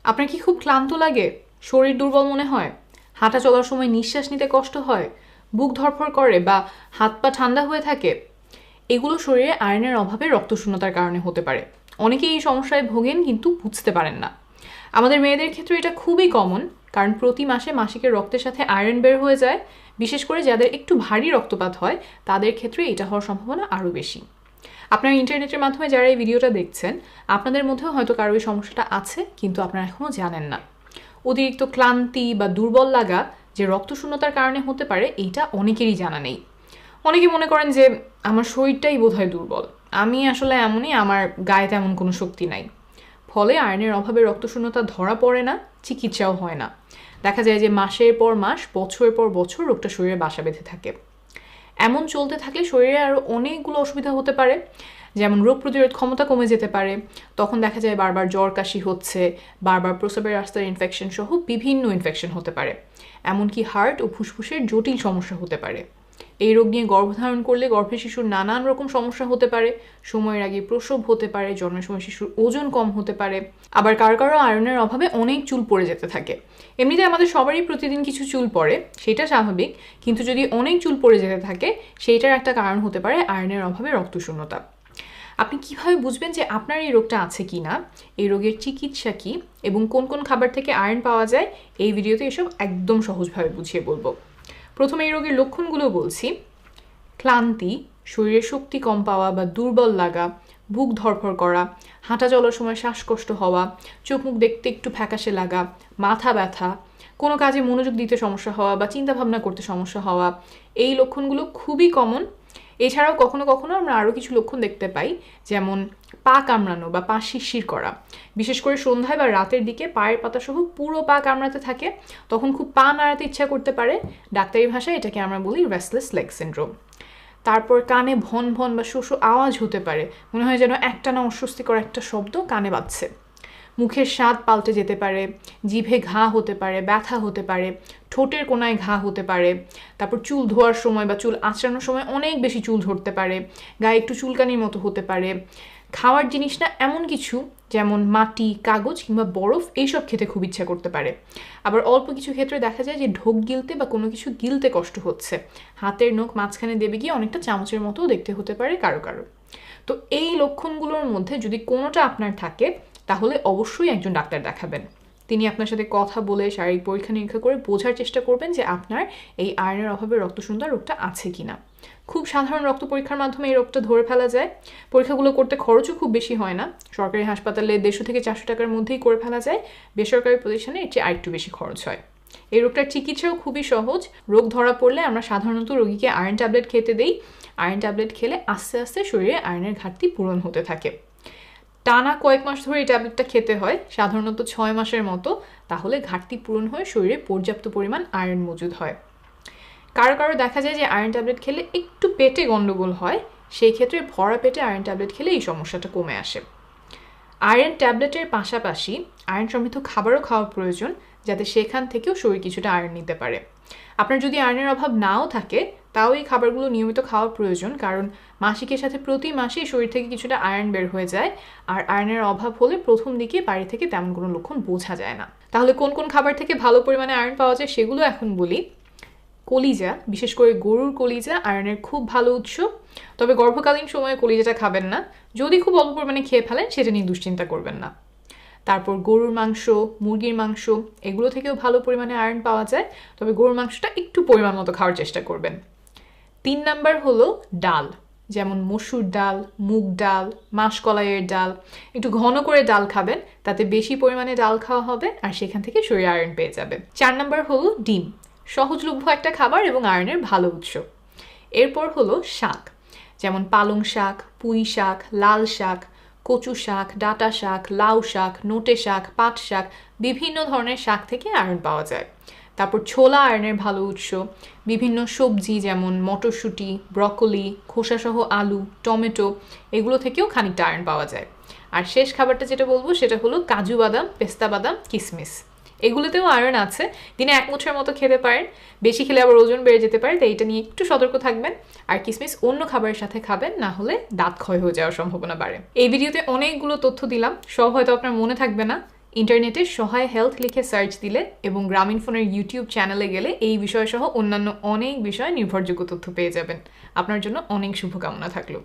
আপনার কি খুব ক্লান্ত লাগে, শরীর দুর্বল মনে হয়, হাঁটা চলার সময় নিঃশ্বাস নিতে কষ্ট হয়, বুক ধড়ফড় করে বা হাত পা ঠান্ডা হয়ে থাকে? এগুলো শরীরে আয়রনের অভাবে রক্তশূন্যতার কারণে হতে পারে। অনেকেই এই সমস্যায় ভোগেন কিন্তু বুঝতে পারেন না। আমাদের মেয়েদের ক্ষেত্রে এটা খুবই কমন, কারণ প্রতি মাসে মাসিকের রক্তের সাথে আয়রন বের হয়ে যায়। বিশেষ করে যাদের একটু ভারী রক্তপাত হয় তাদের ক্ষেত্রে এটা হওয়ার সম্ভাবনা আরও বেশি। আপনারা ইন্টারনেটের মাধ্যমে যারা এই ভিডিওটা দেখছেন, আপনাদের মধ্যেও হয়তো কারো এই সমস্যাটা আছে, কিন্তু আপনারা এখনও জানেন না। অতিরিক্ত ক্লান্তি বা দুর্বল লাগা যে রক্তশূন্যতার কারণে হতে পারে, এইটা অনেকেরই জানা নেই। অনেকে মনে করেন যে আমার শরীরটাই বোধহয় দুর্বল, আমি আসলে এমনই, আমার গায়ে তেমন কোনো শক্তি নাই। ফলে আয়রনের অভাবে রক্তশূন্যতা ধরা পড়ে না, চিকিৎসাও হয় না। দেখা যায় যে মাসের পর মাস, বছরের পর বছর রোগটা শরীরে বাসা বেঁধে থাকে। এমন চলতে থাকলে শরীরে আরও অনেকগুলো অসুবিধা হতে পারে, যেমন রোগ প্রতিরোধ ক্ষমতা কমে যেতে পারে। তখন দেখা যায় বারবার জ্বর কাশি হচ্ছে, বারবার প্রস্রাবের রাস্তার ইনফেকশন সহ বিভিন্ন ইনফেকশন হতে পারে। এমনকি হার্ট ও ফুসফুসের জটিল সমস্যা হতে পারে। এই রোগ নিয়ে গর্ভধারণ করলে গর্ভে শিশুর নানান রকম সমস্যা হতে পারে। সময়ের আগে প্রসব হতে পারে, জন্মের সময় শিশুর ওজন কম হতে পারে। আবার কারো কারো আয়রনের অভাবে অনেক চুল পড়ে যেতে থাকে। এমনিতে আমাদের সবারই প্রতিদিন কিছু চুল পড়ে, সেটা স্বাভাবিক, কিন্তু যদি অনেক চুল পড়ে যেতে থাকে, সেইটার একটা কারণ হতে পারে আয়রনের অভাবে রক্তশূন্যতা। আপনি কিভাবে বুঝবেন যে আপনার এই রোগটা আছে কি না, এই রোগের চিকিৎসা কি এবং কোন কোন খাবার থেকে আয়রন পাওয়া যায়, এই ভিডিওতে এসব একদম সহজভাবে বুঝিয়ে বলবো। প্রথমে এই রোগের লক্ষণগুলো বলছি। ক্লান্তি, শরীরে শক্তি কম পাওয়া বা দুর্বল লাগা, বুক ধড়ফড় করা, হাঁটা চলার সময় শ্বাসকষ্ট হওয়া, চোখ মুখ দেখতে একটু ফ্যাকাশে লাগা, মাথা ব্যথা, কোনো কাজে মনোযোগ দিতে সমস্যা হওয়া বা চিন্তাভাবনা করতে সমস্যা হওয়া, এই লক্ষণগুলো খুবই কমন। এছাড়াও কখনো কখনো আমরা আরও কিছু লক্ষণ দেখতে পাই, যেমন পা কামড়ানো বা পা শিরশির করা। বিশেষ করে সন্ধ্যায় বা রাতের দিকে পায়ের পাতা সহ পুরো পা কামড়াতে থাকে, তখন খুব পা নাড়াতে ইচ্ছা করতে পারে। ডাক্তারি ভাষায় এটাকে আমরা বলি রেস্টলেস লেগ সিনড্রোম। তারপর কানে ভন ভন বা শো শো আওয়াজ হতে পারে, মনে হয় যেন একটানা অস্বস্তিকর একটা শব্দ কানে বাজছে। মুখের স্বাদ পাল্টে যেতে পারে, জিভে ঘা হতে পারে, ব্যথা হতে পারে, ঠোঁটের কোনায় ঘা হতে পারে। তারপর চুল ধোয়ার সময় বা চুল আঁচড়ানোর সময় অনেক বেশি চুল ধরতে পারে, গায়ে একটু চুলকানির মতো হতে পারে। খাওয়ার জিনিস না এমন কিছু যেমন মাটি, কাগজ কিংবা বরফ, এইসব খেতে খুব ইচ্ছা করতে পারে। আবার অল্প কিছু ক্ষেত্রে দেখা যায় যে ঢোক গিলতে বা কোনো কিছু গিলতে কষ্ট হচ্ছে, হাতের নখ মাঝখানে দেবে গিয়ে অনেকটা চামচের মতো দেখতে হতে পারে কারো কারো। তো এই লক্ষণগুলোর মধ্যে যদি কোনোটা আপনার থাকে, তাহলে অবশ্যই একজন ডাক্তার দেখাবেন। তিনি আপনার সাথে কথা বলে শারীরিক পরীক্ষা নিরীক্ষা করে বোঝার চেষ্টা করবেন যে আপনার এই আয়রনের অভাবে রক্তশূন্যতা রোগটা আছে কিনা। খুব সাধারণ রক্ত পরীক্ষার মাধ্যমে এই রোগটা ধরে ফেলা যায়। পরীক্ষাগুলো করতে খরচও খুব বেশি হয় না। সরকারি হাসপাতালে 150 থেকে 400 টাকার মধ্যেই করে ফেলা যায়। বেসরকারি প্রতিষ্ঠানে এর চেয়ে আরেকটু বেশি খরচ হয়। এই রোগটার চিকিৎসাও খুবই সহজ। রোগ ধরা পড়লে আমরা সাধারণত রোগীকে আয়রন ট্যাবলেট খেতে দিই। আয়রন ট্যাবলেট খেলে আস্তে আস্তে শরীরে আয়রনের ঘাটতি পূরণ হতে থাকে। টানা কয়েক মাস ধরে এই ট্যাবলেটটা খেতে হয়, সাধারণত 6 মাসের মতো। তাহলে ঘাটতি পূরণ হয়ে শরীরে পর্যাপ্ত পরিমাণ আয়রন মজুদ হয়। কারো কারো দেখা যায় যে আয়রন ট্যাবলেট খেলে একটু পেটে গন্ডগোল হয়, সেই ক্ষেত্রে ভরা পেটে আয়রন ট্যাবলেট খেলে এই সমস্যাটা কমে আসে। আয়রন ট্যাবলেটের পাশাপাশি আয়রন সমৃদ্ধ খাবারও খাওয়া প্রয়োজন, যাতে সেখান থেকেও শরীর কিছুটা আয়রন নিতে পারে। আপনার যদি আয়রনের অভাব নাও থাকে, তাও এই খাবারগুলো নিয়মিত খাওয়া প্রয়োজন, কারণ মাসিকের সাথে প্রতি মাসেই শরীর থেকে কিছুটা আয়রন বের হয়ে যায়। আর আয়রনের অভাব হলে প্রথম দিকে বাইরে থেকে তেমন কোনো লক্ষণ বোঝা যায় না। তাহলে কোন কোন খাবার থেকে ভালো পরিমাণে আয়রন পাওয়া যায় সেগুলো এখন বলি। কলিজা, বিশেষ করে গরুর কলিজা আয়রনের খুব ভালো উৎস, তবে গর্ভকালীন সময়ে কলিজাটা খাবেন না। যদি খুব অল্প পরিমাণে খেয়ে ফেলেন, সেটা নিয়ে দুশ্চিন্তা করবেন না। তারপর গরুর মাংস, মুরগির মাংস, এগুলো থেকেও ভালো পরিমাণে আয়রন পাওয়া যায়, তবে গরুর মাংসটা একটু পরিমাণ মতো খাওয়ার চেষ্টা করবেন। 3 নাম্বার হলো ডাল, যেমন মসুর ডাল, মুগ ডাল, মাসকলাইয়ের ডাল। একটু ঘন করে ডাল খাবেন, তাতে বেশি পরিমাণে ডাল খাওয়া হবে আর সেখান থেকে শরীরে আয়রন পেয়ে যাবে। 4 নাম্বার হলো ডিম, সহজলভ্য একটা খাবার এবং আয়রনের ভালো উৎস। এরপর হলো শাক, যেমন পালং শাক, পুঁই শাক, লাল শাক, কচু শাক, ডাঁটা শাক, লাউ শাক, নোটে শাক, পাট শাক, বিভিন্ন ধরনের শাক থেকে আয়রন পাওয়া যায়। তারপর ছোলা আয়রনের ভালো উৎস। বিভিন্ন সবজি যেমন মটরশুঁটি, ব্রকলি, খোসাসহ আলু, টমেটো, এগুলো থেকেও খানিকটা আয়রন পাওয়া যায়। আর শেষ খাবারটা যেটা বলবো সেটা হলো কাজু বাদাম, পেস্তা বাদাম, কিশমিশ, এগুলোতেও আয়রন আছে। দিনে 1 মুঠের মতো খেতে পারেন, বেশি খেলে আবার ওজন বেড়ে যেতে পারে, তাই এটা নিয়ে একটু সতর্ক থাকবেন। আর কিশমিশ অন্য খাবারের সাথে খাবেন, না হলে দাঁত ক্ষয় হয়ে যাওয়ার সম্ভাবনা বাড়ে। এই ভিডিওতে অনেকগুলো তথ্য দিলাম, সব হয়তো আপনার মনে থাকবে না। ইন্টারনেটে সহায় হেলথ লিখে সার্চ দিলে এবং গ্রামীণফোনের ইউটিউব চ্যানেলে গেলে এই বিষয়সহ অন্যান্য অনেক বিষয়ে নির্ভরযোগ্য তথ্য পেয়ে যাবেন। আপনার জন্য অনেক শুভকামনা থাকলো।